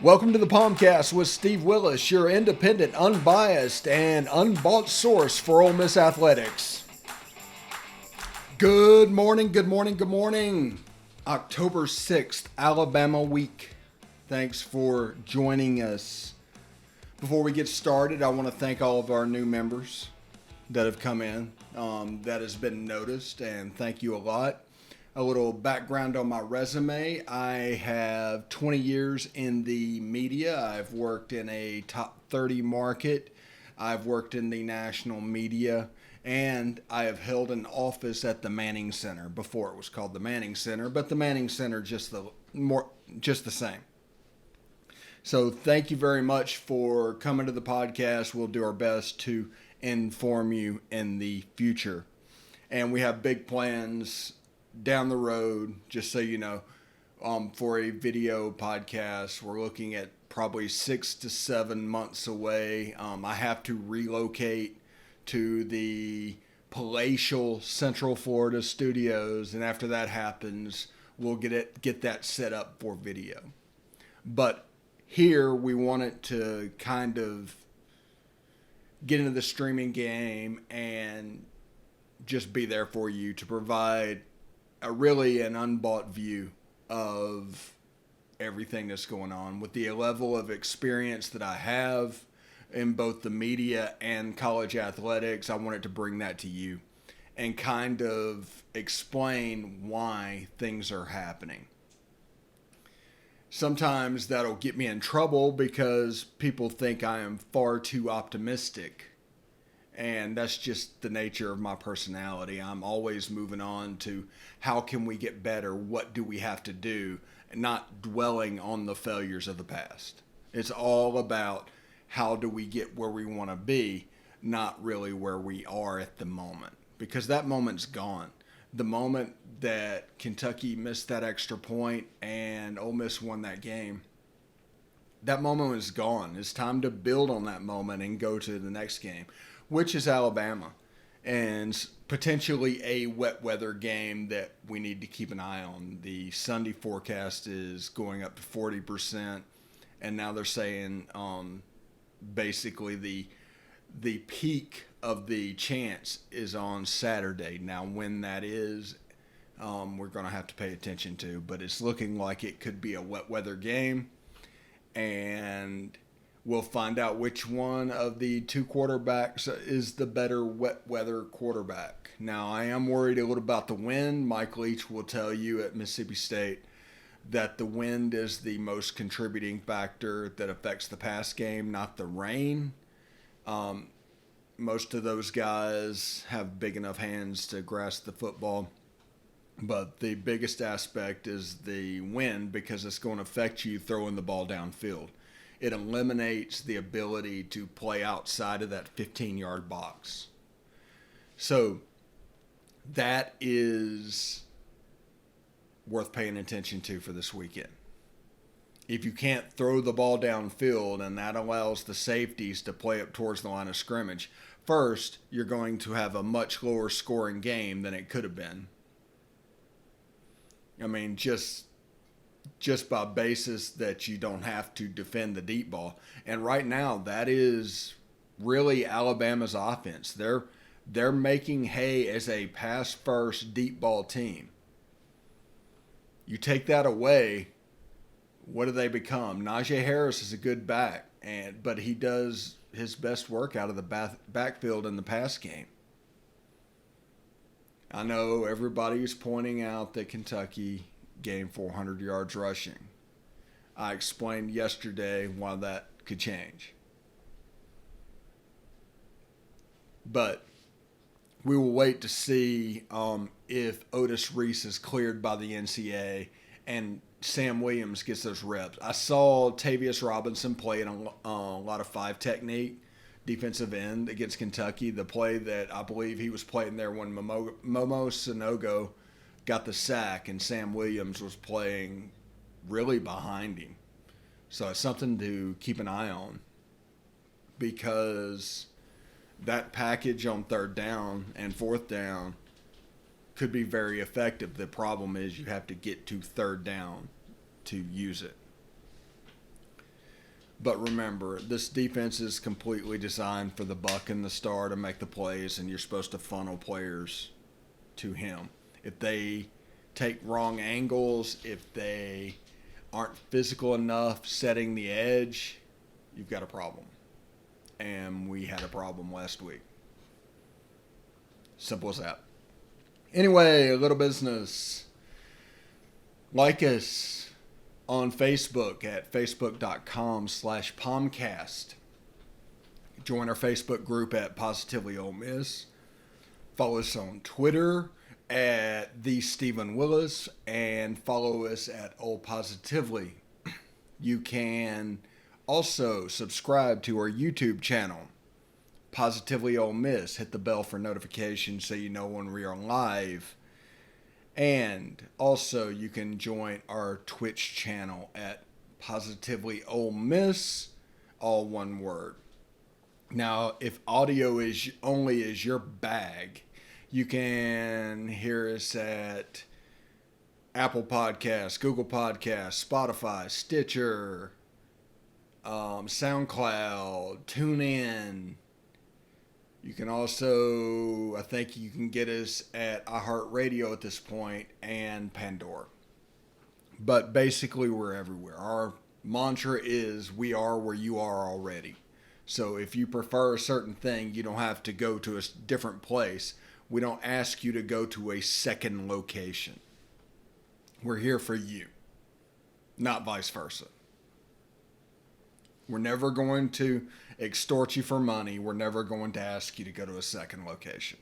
Welcome to the POMcast with Steve Willis, your independent, unbiased, and unbought source for Ole Miss athletics. Good morning, good morning, good morning. October 6th, Alabama week. Thanks for joining us. Before we get started, I want to thank all of our new members that have come in. That has been noticed, and thank you a lot. A little background on my resume. I have 20 years in the media. I've worked in a top 30 market. I've worked in the national media, and I have held an office at the Manning Center. Before it was called the Manning Center, but the Manning Center just the same. So thank you very much for coming to the podcast. We'll do our best to inform you in the future. And we have big plans down the road, just so you know, for a video podcast. We're looking at probably 6 to 7 months away. I have to relocate to the palatial Central Florida studios, and after that happens, we'll get that set up for video. But here we wanted to kind of get into the streaming game and just be there for you to provide an unbought view of everything that's going on. With the level of experience that I have in both the media and college athletics, I wanted to bring that to you and kind of explain why things are happening. Sometimes that'll get me in trouble because people think I am far too optimistic. And that's just the nature of my personality. I'm always moving on to how can we get better? What do we have to do? And not dwelling on the failures of the past. It's all about how do we get where we want to be, not really where we are at the moment. Because that moment's gone. The moment that Kentucky missed that extra point and Ole Miss won that game, that moment is gone. It's time to build on that moment and go to the next game, which is Alabama, and potentially a wet weather game that we need to keep an eye on. The Sunday forecast is going up to 40%, and now they're saying basically the peak of the chance is on Saturday. Now, when that is, we're going to have to pay attention to, but it's looking like it could be a wet weather game, and we'll find out which one of the two quarterbacks is the better wet weather quarterback. Now, I am worried a little about the wind. Mike Leach will tell you at Mississippi State that the wind is the most contributing factor that affects the pass game, not the rain. Most of those guys have big enough hands to grasp the football. But the biggest aspect is the wind, because it's going to affect you throwing the ball downfield. It eliminates the ability to play outside of that 15-yard box. So that is worth paying attention to for this weekend. If you can't throw the ball downfield, and that allows the safeties to play up towards the line of scrimmage, first, you're going to have a much lower scoring game than it could have been. I mean, just by basis that you don't have to defend the deep ball. And right now, that is really Alabama's offense. They're making hay as a pass-first deep ball team. You take that away, what do they become? Najee Harris is a good back, but he does his best work out of the backfield in the pass game. I know everybody is pointing out that Kentucky gained 400 yards rushing. I explained yesterday why that could change. But we will wait to see if Otis Reese is cleared by the NCAA and Sam Williams gets those reps. I saw Tavius Robinson play in a lot of five technique defensive end against Kentucky. The play that I believe he was playing there when Momo Sanogo got the sack and Sam Williams was playing really behind him. So it's something to keep an eye on, because that package on third down and fourth down could be very effective. The problem is you have to get to third down to use it. But remember, this defense is completely designed for the buck and the star to make the plays, and you're supposed to funnel players to him. If they take wrong angles, if they aren't physical enough setting the edge, you've got a problem. And we had a problem last week. Simple as that. Anyway, a little business. Like us on Facebook at facebook.com/POMcast. Join our Facebook group at Positively Ole Miss. Follow us on Twitter at the Stephen Willis, and follow us at Ole Positively. You can also subscribe to our YouTube channel, Positively Ole Miss. Hit the bell for notifications so you know when we are live. And also, you can join our Twitch channel at Positively Ole Miss, all one word. Now, if audio is your bag, you can hear us at Apple Podcasts, Google Podcasts, Spotify, Stitcher, SoundCloud, TuneIn. You can also, I think you can get us at iHeartRadio at this point, and Pandora. But basically, we're everywhere. Our mantra is, we are where you are already. So if you prefer a certain thing, you don't have to go to a different place. We don't ask you to go to a second location. We're here for you, not vice versa. We're never going to extort you for money. We're never going to ask you to go to a second location.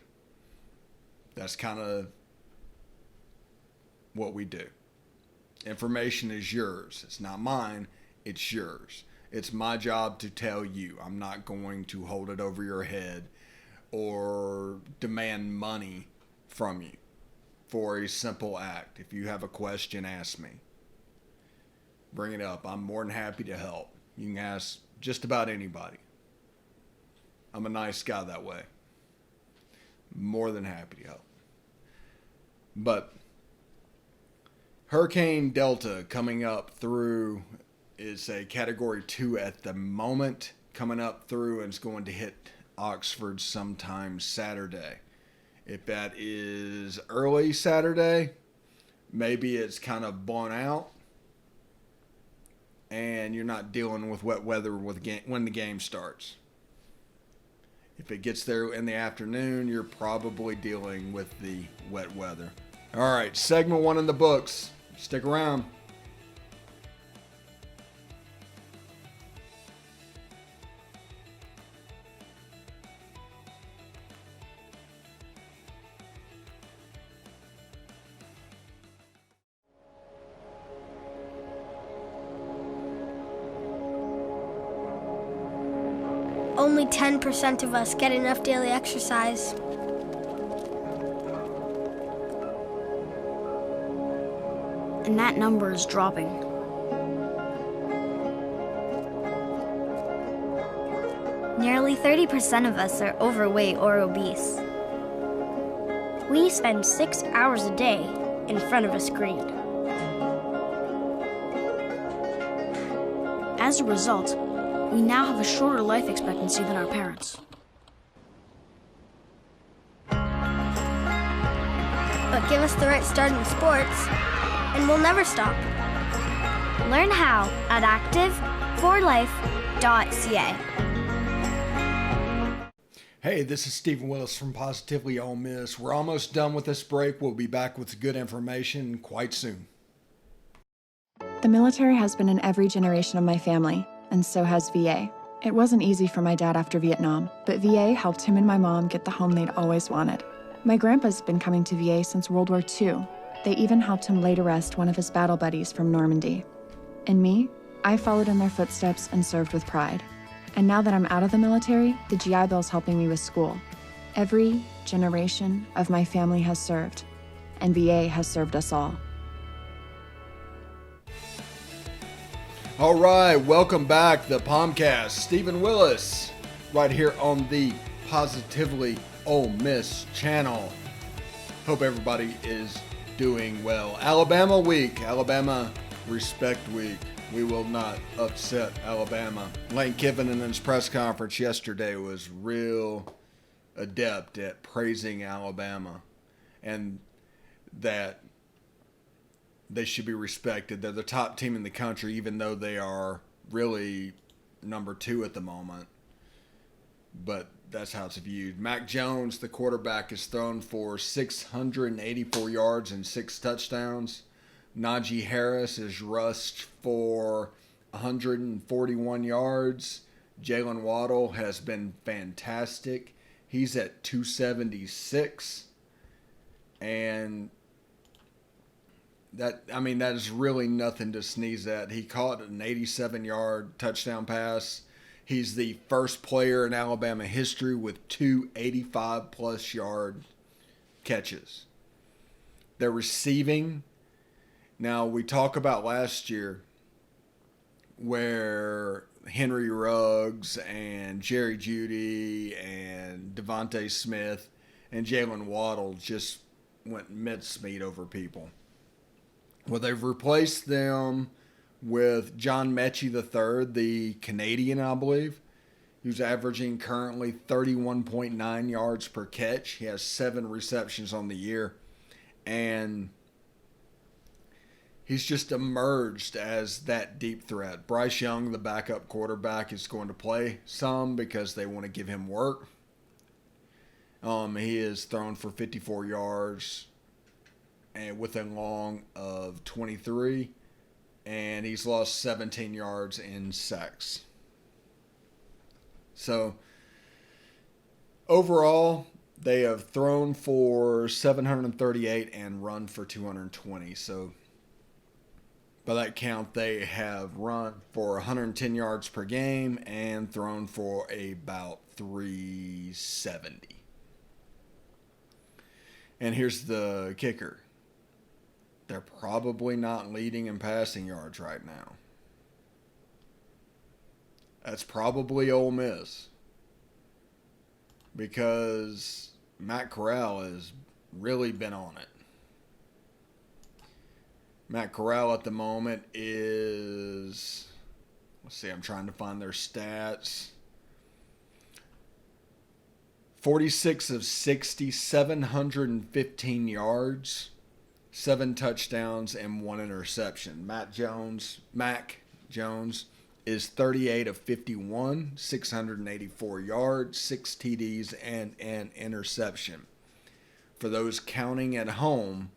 That's kind of what we do. Information is yours. It's not mine. It's yours. It's my job to tell you. I'm not going to hold it over your head or demand money from you for a simple act. If you have a question, ask me. Bring it up. I'm more than happy to help. You can ask just about anybody. I'm a nice guy that way. More than happy to help. But Hurricane Delta coming up through is a Category 2 at the moment. Coming up through, and it's going to hit Oxford sometime Saturday. If that is early Saturday, maybe it's kind of blown out, and you're not dealing with wet weather when the game starts. If it gets there in the afternoon, you're probably dealing with the wet weather. All right, segment 1 in the books. Stick around. Only 10% of us get enough daily exercise. And that number is dropping. Nearly 30% of us are overweight or obese. We spend 6 hours a day in front of a screen. As a result, we now have a shorter life expectancy than our parents. But give us the right start in sports, and we'll never stop. Learn how at active4life.ca. Hey, this is Stephen Willis from Positively Ole Miss. We're almost done with this break. We'll be back with good information quite soon. The military has been in every generation of my family, and so has VA. It wasn't easy for my dad after Vietnam, but VA helped him and my mom get the home they'd always wanted. My grandpa's been coming to VA since World War II. They even helped him lay to rest one of his battle buddies from Normandy. And me, I followed in their footsteps and served with pride. And now that I'm out of the military, the GI Bill's helping me with school. Every generation of my family has served, and VA has served us all. All right, welcome back, the POMcast. Stephen Willis, right here on the Positively Ole Miss channel. Hope everybody is doing well. Alabama week, Alabama Respect Week. We will not upset Alabama. Lane Kiffin in his press conference yesterday was real adept at praising Alabama and that they should be respected. They're the top team in the country, even though they are really number 2 at the moment. But that's how it's viewed. Mac Jones, the quarterback, has thrown for 684 yards and 6 touchdowns. Najee Harris has rushed for 141 yards. Jalen Waddle has been fantastic. He's at 276. And that is really nothing to sneeze at. He caught an 87-yard touchdown pass. He's the first player in Alabama history with 2 85-plus yard catches. They're receiving. Now, we talk about last year where Henry Ruggs and Jerry Jeudy and Devontae Smith and Jalen Waddle just went mincemeat over people. Well, they've replaced them with John Mechie III, the Canadian, I believe, who's averaging currently 31.9 yards per catch. He has 7 receptions on the year. And he's just emerged as that deep threat. Bryce Young, the backup quarterback, is going to play some because they want to give him work. He has thrown for 54 yards and with a long of 23, and he's lost 17 yards in sacks. So overall, they have thrown for 738 and run for 220. So by that count, they have run for 110 yards per game and thrown for about 370. And here's the kicker. They're probably not leading in passing yards right now. That's probably Ole Miss. Because Matt Corral has really been on it. Matt Corral at the moment is, I'm trying to find their stats. 46 of 60, 715 yards, 7 touchdowns, and 1 interception. Mac Jones is 38 of 51, 684 yards, 6 TDs, and an interception. For those counting at home,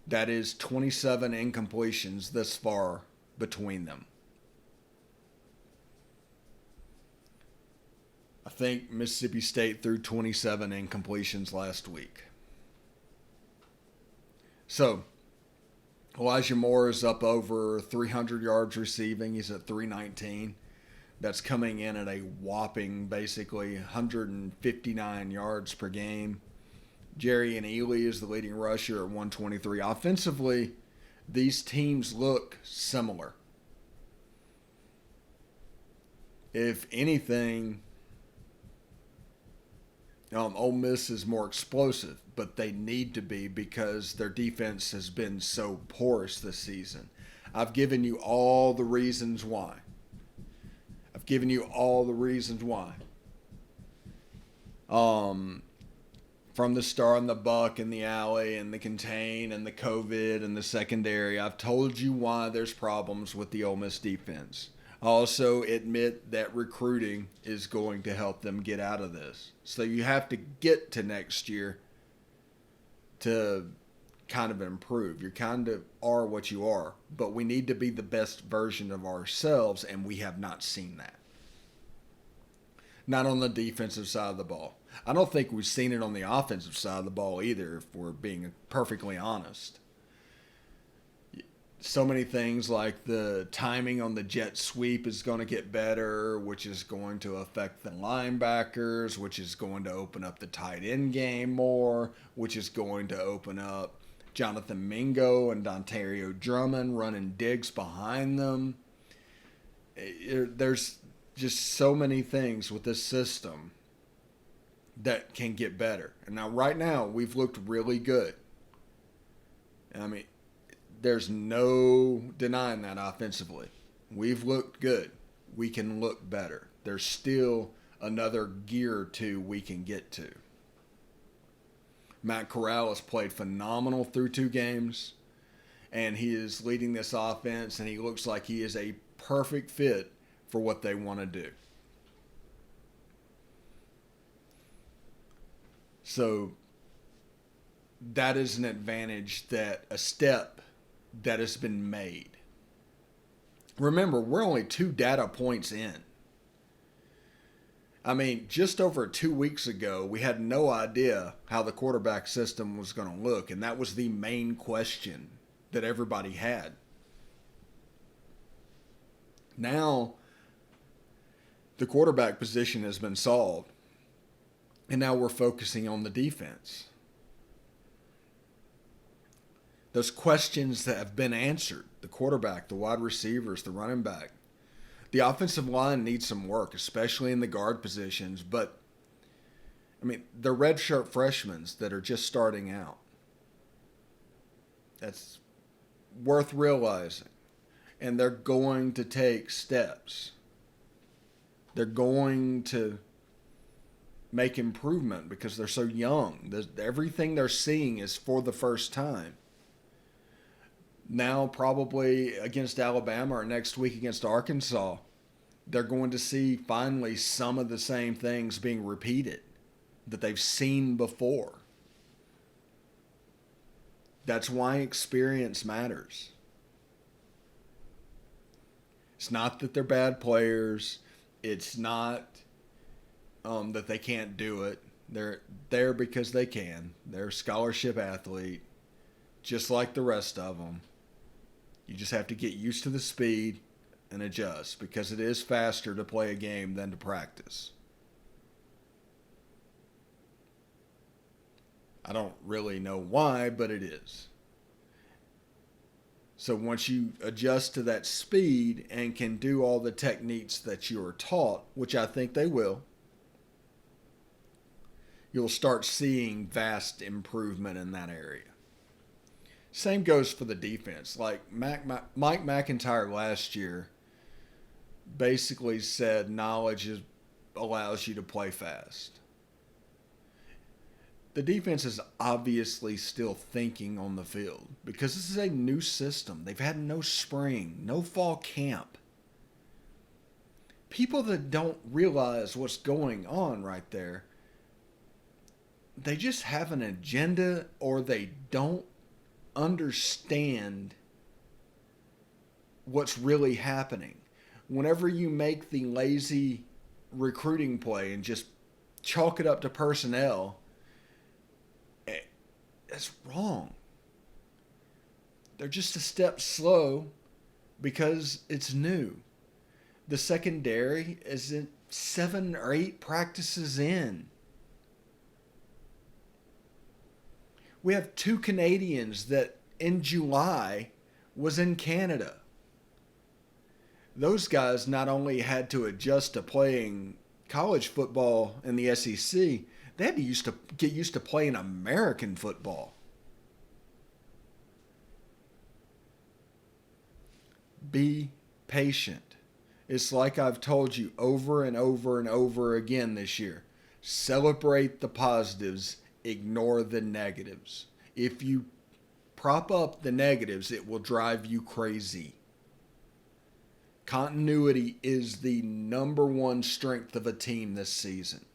that is 27 incompletions thus far between them. I think Mississippi State threw 27 incompletions last week. So, Elijah Moore is up over 300 yards receiving. He's at 319. That's coming in at a whopping, basically, 159 yards per game. Jerry and Ely is the leading rusher at 123. Offensively, these teams look similar. If anything, Ole Miss is more explosive, but they need to be because their defense has been so porous this season. I've given you all the reasons why. From the star and the buck and the alley and the contain and the COVID and the secondary, I've told you why there's problems with the Ole Miss defense. I also admit that recruiting is going to help them get out of this. So you have to get to next year to kind of improve. You kind of are what you are, but we need to be the best version of ourselves, and we have not seen that. Not on the defensive side of the ball. I don't think we've seen it on the offensive side of the ball either, if we're being perfectly honest. So many things like the timing on the jet sweep is going to get better, which is going to affect the linebackers, which is going to open up the tight end game more, which is going to open up Jonathan Mingo and Dontario Drummond running digs behind them. There's just so many things with this system that can get better. And now, right now, we've looked really good. I mean, There's no denying that offensively. We've looked good. We can look better. There's still another gear or two we can get to. Matt Corral has played phenomenal through 2 games, and he is leading this offense, and he looks like he is a perfect fit for what they want to do. So that is an advantage, a step that has been made. Remember, we're only 2 data points in. I mean, just over 2 weeks ago, we had no idea how the quarterback system was going to look, and that was the main question that everybody had. Now, the quarterback position has been solved, and now we're focusing on the defense. Those questions that have been answered, the quarterback, the wide receivers, the running back. The offensive line needs some work, especially in the guard positions, but, I mean, they're redshirt freshmen that are just starting out. That's worth realizing. And they're going to take steps. They're going to make improvement because they're so young. Everything they're seeing is for the first time. Now, probably against Alabama or next week against Arkansas, they're going to see finally some of the same things being repeated that they've seen before. That's why experience matters. It's not that they're bad players. It's not that they can't do it. They're there because they can. They're a scholarship athlete, just like the rest of them. You just have to get used to the speed and adjust because it is faster to play a game than to practice. I don't really know why, but it is. So once you adjust to that speed and can do all the techniques that you are taught, which I think they will, you'll start seeing vast improvement in that area. Same goes for the defense. Like Mike McIntyre last year basically said knowledge allows you to play fast. The defense is obviously still thinking on the field because this is a new system. They've had no spring, no fall camp. People that don't realize what's going on right there, they just have an agenda or they don't understand what's really happening. Whenever you make the lazy recruiting play and just chalk it up to personnel, it's wrong. They're just a step slow because it's new. The secondary is in 7 or 8 practices in. We have 2 Canadians that in July was in Canada. Those guys not only had to adjust to playing college football in the SEC, they had to get used to playing American football. Be patient. It's like I've told you over and over and over again this year. Celebrate the positives. Ignore the negatives. If you prop up the negatives, it will drive you crazy. Continuity is the number one strength of a team this season.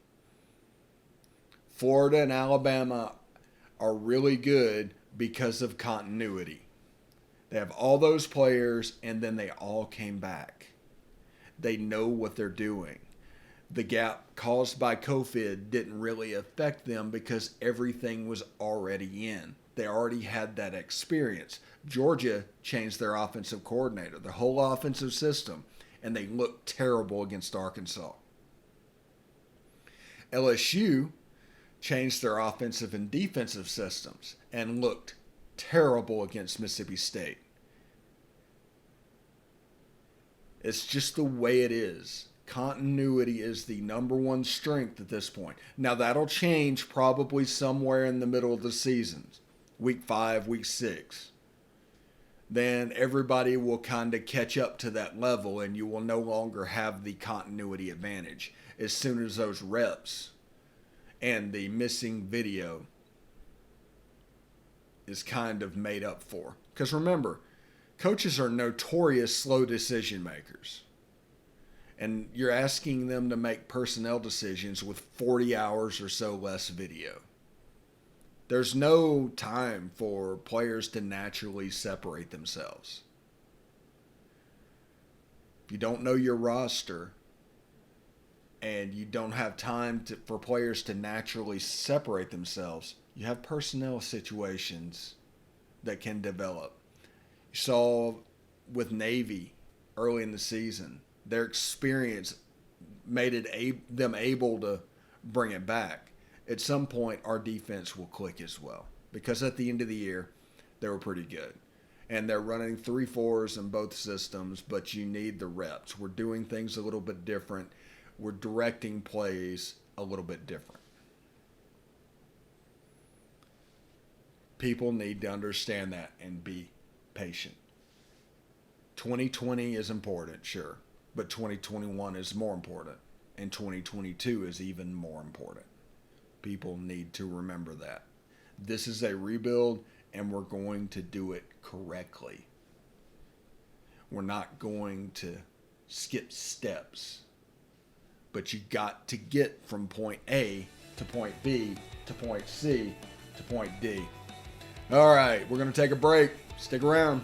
Florida and Alabama are really good because of continuity. They have all those players, and then they all came back. They know what they're doing. The gap caused by COVID didn't really affect them because everything was already in. They already had that experience. Georgia changed their offensive coordinator, the whole offensive system, and they looked terrible against Arkansas. LSU changed their offensive and defensive systems and looked terrible against Mississippi State. It's just the way it is. Continuity is the number one strength at this point. Now, that'll change probably somewhere in the middle of the season. Week 5, week 6. then everybody will kind of catch up to that level and you will no longer have the continuity advantage as soon as those reps and the missing video is kind of made up for. Because remember, coaches are notorious slow decision makers. And you're asking them to make personnel decisions with 40 hours or so less video. There's no time for players to naturally separate themselves. If you don't know your roster and you don't have time for players to naturally separate themselves, you have personnel situations that can develop. You saw with Navy early in the season, their experience made them able to bring it back. At some point, our defense will click as well. Because at the end of the year, they were pretty good. And they're running 3-4s in both systems, but you need the reps. We're doing things a little bit different. We're directing plays a little bit different. People need to understand that and be patient. 2020 is important, sure. But 2021 is more important. And 2022 is even more important. People need to remember that. This is a rebuild, and we're going to do it correctly. We're not going to skip steps. But you got to get from point A to point B to point C to point D. All right, we're going to take a break. Stick around.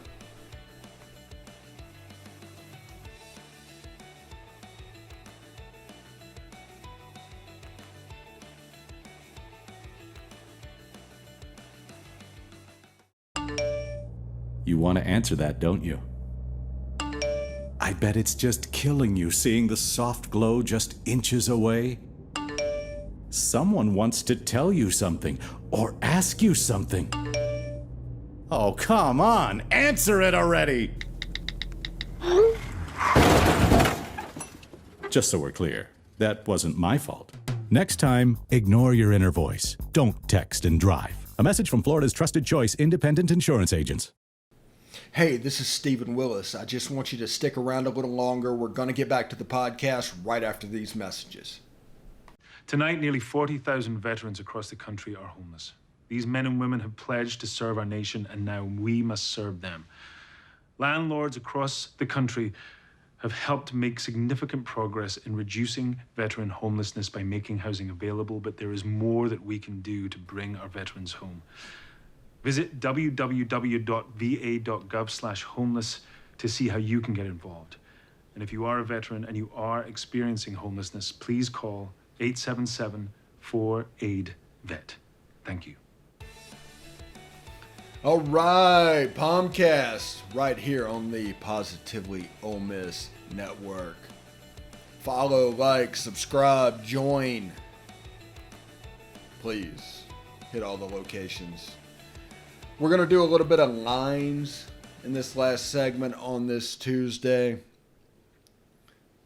You want to answer that, don't you? I bet it's just killing you seeing the soft glow just inches away. Someone wants to tell you something or ask you something. Oh, come on, answer it already! Just so we're clear, that wasn't my fault. Next time, ignore your inner voice. Don't text and drive. A message from Florida's trusted choice independent insurance agents. Hey, this is Stephen Willis. I just want you to stick around a little longer. We're going to get back to the podcast right after these messages. Tonight, nearly 40,000 veterans across the country are homeless. These men and women have pledged to serve our nation, and now we must serve them. Landlords across the country have helped make significant progress in reducing veteran homelessness by making housing available, but there is more that we can do to bring our veterans home. Visit www.va.gov/homeless to see how you can get involved. And if you are a veteran and you are experiencing homelessness, please call 877-4AID-VET. Thank you. All right, POMcast, right here on the Positively Ole Miss Network. Follow, like, subscribe, join. Please hit all the locations. We're going to do a little bit of lines in this last segment on this Tuesday.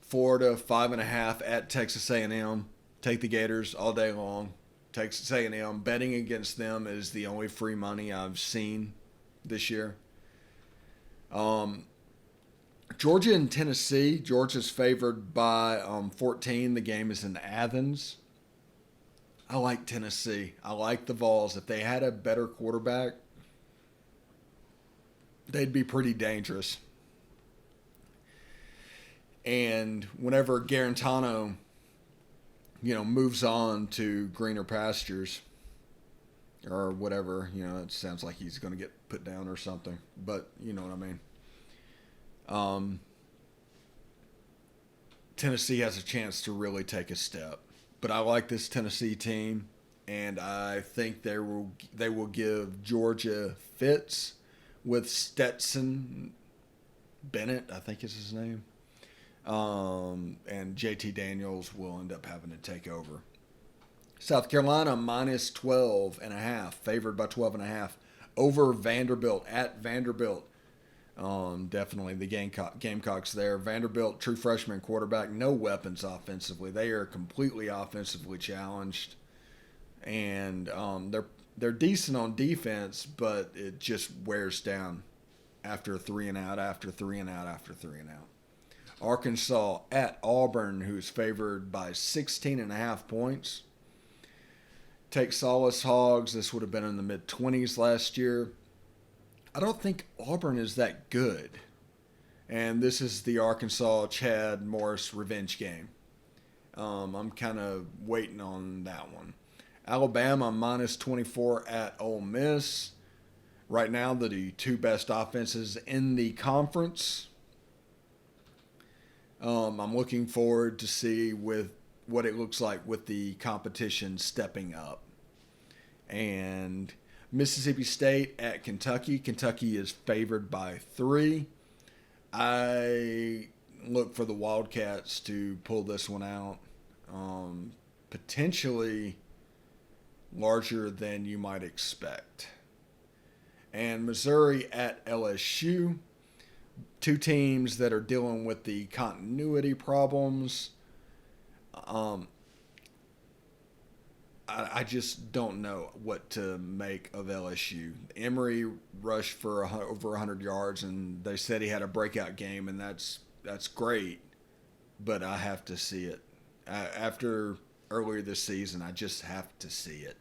Florida 5.5 at Texas A&M. Take the Gators all day long. Texas A&M, betting against them is the only free money I've seen this year. Georgia and Tennessee. Georgia's favored by 14. The game is in Athens. I like Tennessee. I like the Vols. If they had a better quarterback, they'd be pretty dangerous. And whenever Garantano, moves on to greener pastures or whatever, it sounds like he's going to get put down or something, but you know what I mean. Tennessee has a chance to really take a step, but I like this Tennessee team, and I think they will give Georgia fits with Stetson Bennett, I think is his name. And JT Daniels will end up having to take over. South Carolina minus 12.5, favored by 12.5 over Vanderbilt at Vanderbilt. Definitely the Gamecocks there. Vanderbilt, true freshman quarterback, no weapons offensively. They are completely offensively challenged, and they're decent on defense, but it just wears down after 3 and out, after 3 and out, after 3 and out. Arkansas at Auburn, who's favored by 16.5 points. Take solace, Hogs. This would have been in the mid-20s last year. I don't think Auburn is that good. And this is the Arkansas Chad Morris revenge game. I'm kind of waiting on that one. Alabama minus 24 at Ole Miss. Right now, the two best offenses in the conference. I'm looking forward to see with what it looks like with the competition stepping up. And Mississippi State at Kentucky. Kentucky is favored by 3. I look for the Wildcats to pull this one out. Potentially larger than you might expect. And Missouri at LSU. Two teams that are dealing with the continuity problems. I just don't know what to make of LSU. Emory rushed for over 100 yards, and they said he had a breakout game, and that's great. But I have to see it. After earlier this season, I just have to see it.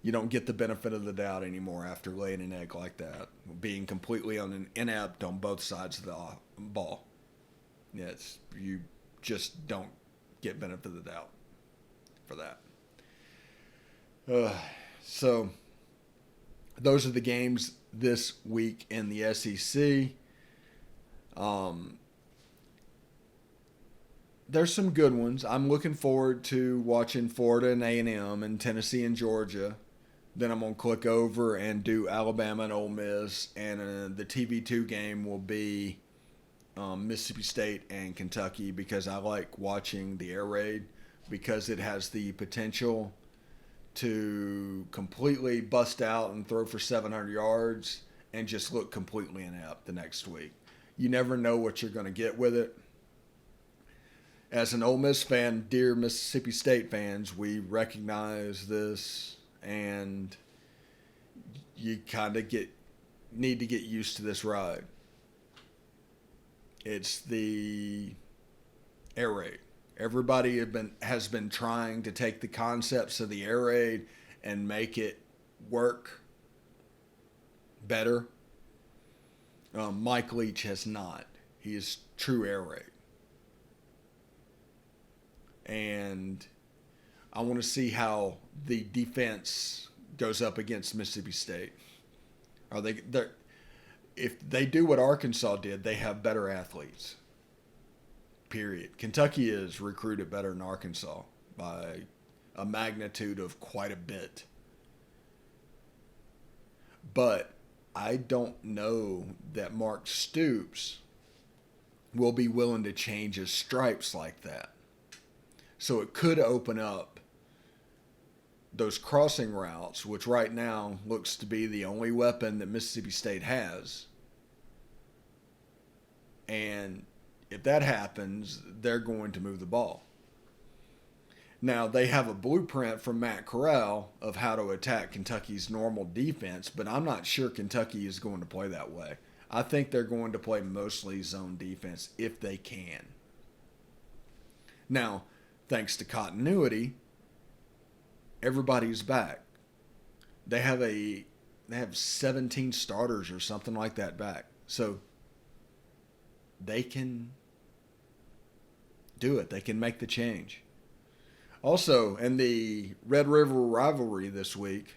You don't get the benefit of the doubt anymore after laying an egg like that, being completely inept on both sides of the ball. You just don't get benefit of the doubt for that. So those are the games this week in the SEC. There's some good ones. I'm looking forward to watching Florida and A&M and Tennessee and Georgia. Then I'm going to click over and do Alabama and Ole Miss. And the TV2 game will be Mississippi State and Kentucky, because I like watching the air raid, because it has the potential to completely bust out and throw for 700 yards and just look completely inept the next week. You never know what you're going to get with it. As an Ole Miss fan, dear Mississippi State fans, we recognize this, and you kind of need to get used to this ride. It's the air raid. Everybody has been trying to take the concepts of the air raid and make it work better. Mike Leach has not. He is true air raid. And I want to see how the defense goes up against Mississippi State. If they do what Arkansas did, they have better athletes. Period. Kentucky is recruited better than Arkansas by a magnitude of quite a bit. But I don't know that Mark Stoops will be willing to change his stripes like that. So it could open up those crossing routes, which right now looks to be the only weapon that Mississippi State has. And if that happens, they're going to move the ball. Now, they have a blueprint from Matt Corral of how to attack Kentucky's normal defense, but I'm not sure Kentucky is going to play that way. I think they're going to play mostly zone defense if they can. Now, thanks to continuity, everybody's back. They have 17 starters or something like that back. So they can do it. They can make the change. Also, in the Red River rivalry this week,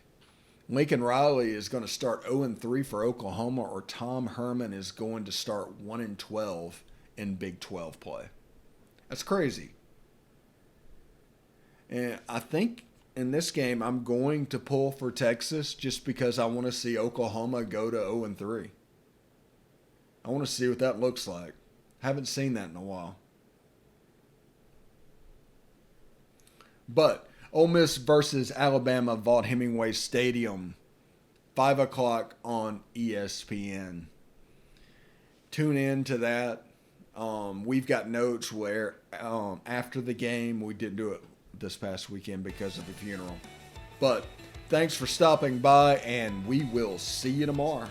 Lincoln Riley is going to start 0-3 for Oklahoma, or Tom Herman is going to start 1-12 in Big 12 play. That's crazy. And I think in this game I'm going to pull for Texas just because I want to see Oklahoma go to 0-3. I want to see what that looks like. Haven't seen that in a while. But Ole Miss versus Alabama, Vaught-Hemingway Stadium, 5 o'clock on ESPN. Tune in to that. We've got notes where after the game, we didn't do it this past weekend because of the funeral. But thanks for stopping by, and we will see you tomorrow.